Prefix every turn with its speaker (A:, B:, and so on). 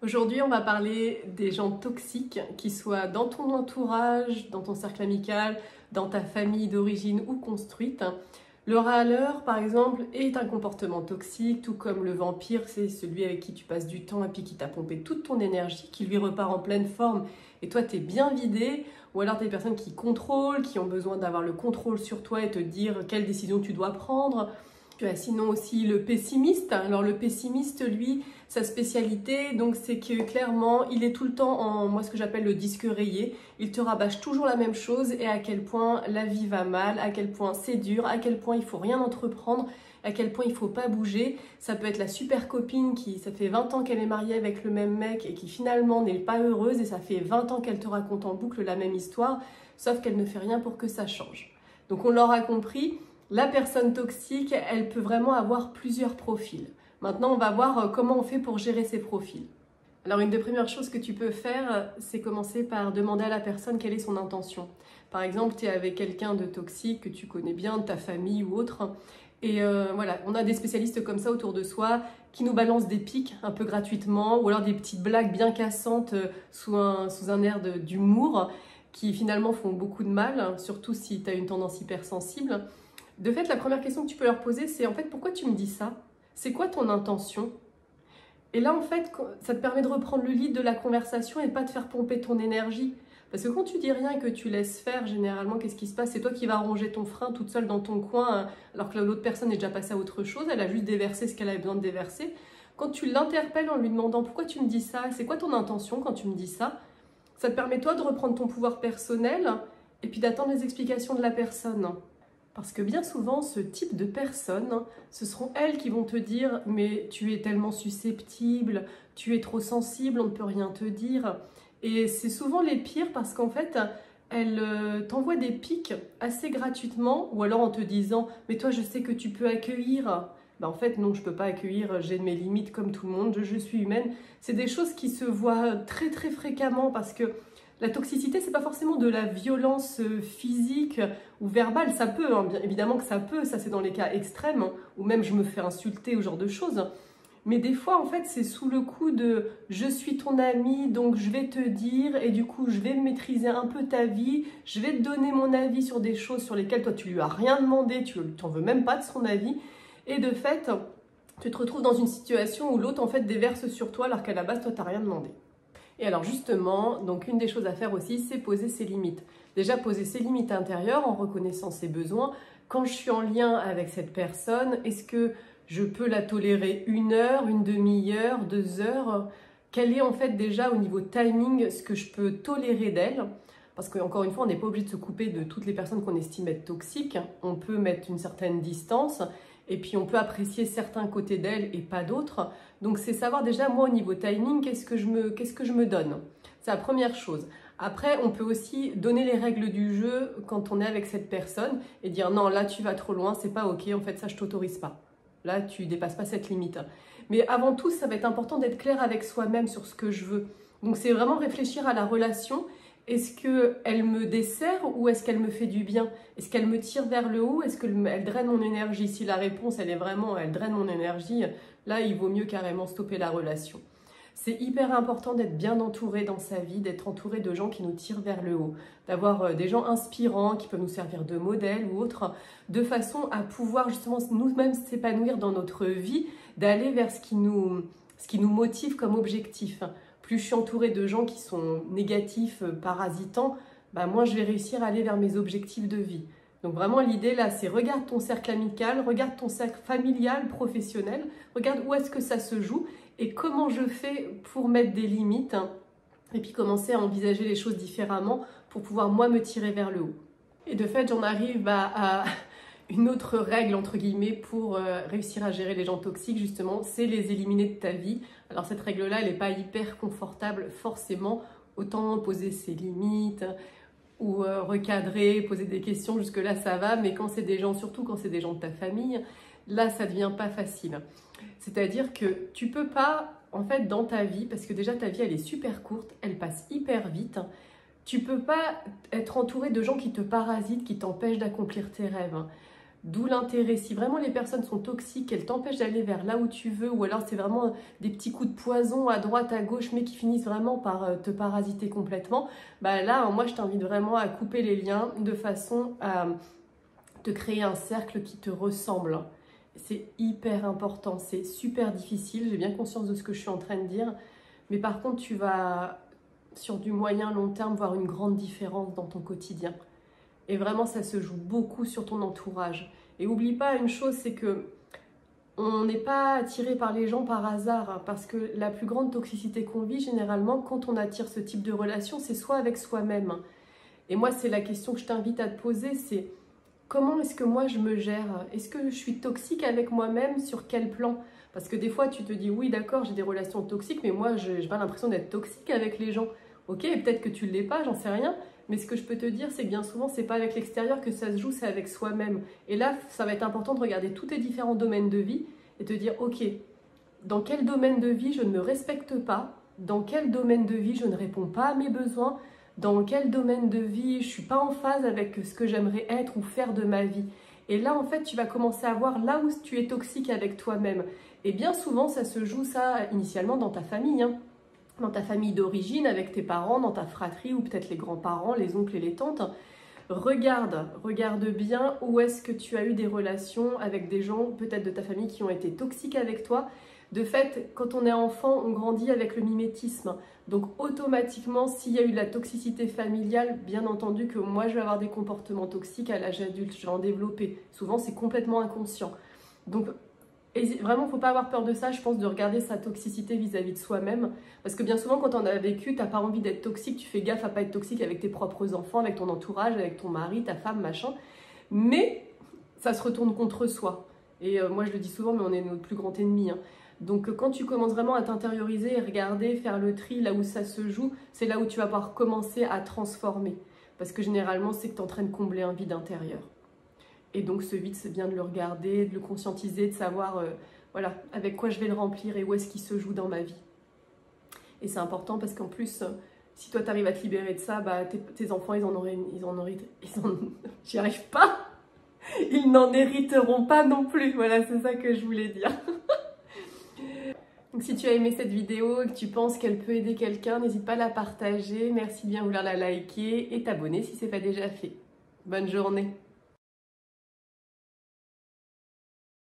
A: Aujourd'hui, on va parler des gens toxiques, qui soient dans ton entourage, dans ton cercle amical, dans ta famille d'origine ou construite. Le râleur, par exemple, est un comportement toxique, tout comme le vampire, c'est celui avec qui tu passes du temps et puis qui t'a pompé toute ton énergie, qui lui repart en pleine forme et toi t'es bien vidé. Ou alors des personnes qui contrôlent, qui ont besoin d'avoir le contrôle sur toi et te dire quelle décision tu dois prendre. Tu as sinon aussi le pessimiste. Alors le pessimiste, lui, sa spécialité, donc c'est que clairement, il est tout le temps en moi ce que j'appelle le disque rayé. Il te rabâche toujours la même chose et à quel point la vie va mal, à quel point c'est dur, à quel point il faut rien entreprendre, à quel point il faut pas bouger. Ça peut être la super copine qui, ça fait 20 ans qu'elle est mariée avec le même mec et qui finalement n'est pas heureuse et ça fait 20 ans qu'elle te raconte en boucle la même histoire, sauf qu'elle ne fait rien pour que ça change. Donc on l'aura compris. La personne toxique, elle peut vraiment avoir plusieurs profils. Maintenant, on va voir comment on fait pour gérer ces profils. Alors, une des premières choses que tu peux faire, c'est commencer par demander à la personne quelle est son intention. Par exemple, tu es avec quelqu'un de toxique que tu connais bien, de ta famille ou autre. Et voilà, on a des spécialistes comme ça autour de soi qui nous balancent des pics un peu gratuitement ou alors des petites blagues bien cassantes sous un air d'humour qui finalement font beaucoup de mal, surtout si tu as une tendance hypersensible. De fait, la première question que tu peux leur poser, c'est en fait, pourquoi tu me dis ça? C'est quoi ton intention? Et là, en fait, ça te permet de reprendre le lead de la conversation et pas de faire pomper ton énergie. Parce que quand tu dis rien et que tu laisses faire, généralement, qu'est-ce qui se passe? C'est toi qui vas ronger ton frein toute seule dans ton coin, alors que l'autre personne est déjà passée à autre chose, elle a juste déversé ce qu'elle avait besoin de déverser. Quand tu l'interpelles en lui demandant pourquoi tu me dis ça, c'est quoi ton intention quand tu me dis ça, ça te permet toi de reprendre ton pouvoir personnel et puis d'attendre les explications de la personne. Parce que bien souvent, ce type de personnes, ce seront elles qui vont te dire « mais tu es tellement susceptible, tu es trop sensible, on ne peut rien te dire ». Et c'est souvent les pires parce qu'en fait, elles t'envoient des pics assez gratuitement ou alors en te disant « mais toi, je sais que tu peux accueillir ». Ben, en fait, non, je ne peux pas accueillir, j'ai mes limites comme tout le monde, je suis humaine. C'est des choses qui se voient très très fréquemment parce que la toxicité, c'est pas forcément de la violence physique ou verbale, ça peut, hein, bien évidemment que ça peut, ça c'est dans les cas extrêmes, hein, ou même je me fais insulter ou ce genre de choses. Mais des fois, en fait, c'est sous le coup de « je suis ton ami, donc je vais te dire, et du coup, je vais maîtriser un peu ta vie, je vais te donner mon avis sur des choses sur lesquelles toi, tu lui as rien demandé, tu n'en veux même pas de son avis. » Et de fait, tu te retrouves dans une situation où l'autre, en fait, déverse sur toi alors qu'à la base, toi, tu n'as rien demandé. Et alors justement, donc une des choses à faire aussi, c'est poser ses limites. Déjà poser ses limites intérieures en reconnaissant ses besoins. Quand je suis en lien avec cette personne, est-ce que je peux la tolérer 1 heure, une demi-heure, 2 heures? Quel est en fait déjà au niveau timing ce que je peux tolérer d'elle? Parce qu'encore une fois, on n'est pas obligé de se couper de toutes les personnes qu'on estime être toxiques. On peut mettre une certaine distance et puis on peut apprécier certains côtés d'elle et pas d'autres. Donc c'est savoir déjà moi au niveau timing, qu'est-ce que je me donne. C'est la première chose. Après, on peut aussi donner les règles du jeu quand on est avec cette personne et dire non, là tu vas trop loin, c'est pas ok, en fait ça je t'autorise pas. Là tu dépasses pas cette limite. Mais avant tout, ça va être important d'être clair avec soi-même sur ce que je veux. Donc c'est vraiment réfléchir à la relation. Est-ce qu'elle me dessert ou est-ce qu'elle me fait du bien? Est-ce qu'elle me tire vers le haut? Est-ce qu'elle draine mon énergie? Si la réponse, elle est vraiment, elle draine mon énergie, là, il vaut mieux carrément stopper la relation. C'est hyper important d'être bien entouré dans sa vie, d'être entouré de gens qui nous tirent vers le haut, d'avoir des gens inspirants qui peuvent nous servir de modèle ou autre, de façon à pouvoir justement nous-mêmes s'épanouir dans notre vie, d'aller vers ce qui nous motive comme objectif. Plus je suis entourée de gens qui sont négatifs, parasitants, bah moins je vais réussir à aller vers mes objectifs de vie. Donc vraiment l'idée là, c'est regarde ton cercle amical, regarde ton cercle familial, professionnel, regarde où est-ce que ça se joue et comment je fais pour mettre des limites hein, et puis commencer à envisager les choses différemment pour pouvoir moi me tirer vers le haut. Et de fait, j'en arrive à une autre règle, entre guillemets, pour réussir à gérer les gens toxiques, justement, c'est les éliminer de ta vie. Alors cette règle-là, elle n'est pas hyper confortable forcément. Autant poser ses limites ou recadrer, poser des questions, jusque-là ça va. Mais quand c'est des gens, surtout quand c'est des gens de ta famille, là ça devient pas facile. C'est-à-dire que tu peux pas, en fait, dans ta vie, parce que déjà ta vie elle est super courte, elle passe hyper vite, tu peux pas être entouré de gens qui te parasitent, qui t'empêchent d'accomplir tes rêves. D'où l'intérêt. Si vraiment les personnes sont toxiques, elles t'empêchent d'aller vers là où tu veux, ou alors c'est vraiment des petits coups de poison à droite, à gauche, mais qui finissent vraiment par te parasiter complètement, bah là, moi, je t'invite vraiment à couper les liens de façon à te créer un cercle qui te ressemble. C'est hyper important, c'est super difficile, j'ai bien conscience de ce que je suis en train de dire, mais par contre, tu vas, sur du moyen long terme, voir une grande différence dans ton quotidien. Et vraiment, ça se joue beaucoup sur ton entourage. Et oublie pas une chose, c'est que on n'est pas attiré par les gens par hasard, hein, parce que la plus grande toxicité qu'on vit, généralement, quand on attire ce type de relation, c'est soit avec soi-même. Et moi, c'est la question que je t'invite à te poser, c'est comment est-ce que moi je me gère? Est-ce que je suis toxique avec moi-même? Sur quel plan? Parce que des fois, tu te dis, oui, d'accord, j'ai des relations toxiques, mais moi, je n'ai pas l'impression d'être toxique avec les gens. Ok, peut-être que tu ne l'es pas, j'en sais rien. Mais ce que je peux te dire, c'est que bien souvent, c'est pas avec l'extérieur que ça se joue, c'est avec soi-même. Et là, ça va être important de regarder tous tes différents domaines de vie et te dire, ok, dans quel domaine de vie je ne me respecte pas? Dans quel domaine de vie je ne réponds pas à mes besoins? Dans quel domaine de vie je ne suis pas en phase avec ce que j'aimerais être ou faire de ma vie? Et là, en fait, tu vas commencer à voir là où tu es toxique avec toi-même. Et bien souvent, ça se joue, ça, initialement dans ta famille, hein. Dans ta famille d'origine, avec tes parents, dans ta fratrie ou peut-être les grands-parents, les oncles et les tantes. Regarde bien où est-ce que tu as eu des relations avec des gens peut-être de ta famille qui ont été toxiques avec toi. De fait, quand on est enfant, on grandit avec le mimétisme. Donc automatiquement, s'il y a eu de la toxicité familiale, bien entendu que moi je vais avoir des comportements toxiques à l'âge adulte, je vais en développer. Souvent c'est complètement inconscient. Donc vraiment, il ne faut pas avoir peur de ça, je pense, de regarder sa toxicité vis-à-vis de soi-même. Parce que bien souvent, quand on a vécu, tu n'as pas envie d'être toxique, tu fais gaffe à ne pas être toxique avec tes propres enfants, avec ton entourage, avec ton mari, ta femme, machin. Mais ça se retourne contre soi. Et moi, je le dis souvent, mais on est notre plus grand ennemi, hein. Donc quand tu commences vraiment à t'intérioriser et regarder, faire le tri là où ça se joue, c'est là où tu vas pouvoir commencer à transformer. Parce que généralement, c'est que tu es en train de combler un vide intérieur. Et donc ce vide, c'est bien de le regarder, de le conscientiser, de savoir voilà, avec quoi je vais le remplir et où est-ce qu'il se joue dans ma vie. Et c'est important parce qu'en plus, si toi tu arrives à te libérer de ça, bah, tes enfants, j'y arrive pas, ils n'en hériteront pas non plus. Voilà, c'est ça que je voulais dire. Donc si tu as aimé cette vidéo et que tu penses qu'elle peut aider quelqu'un, n'hésite pas à la partager. Merci de bien vouloir la liker et t'abonner si ce n'est pas déjà fait. Bonne journée.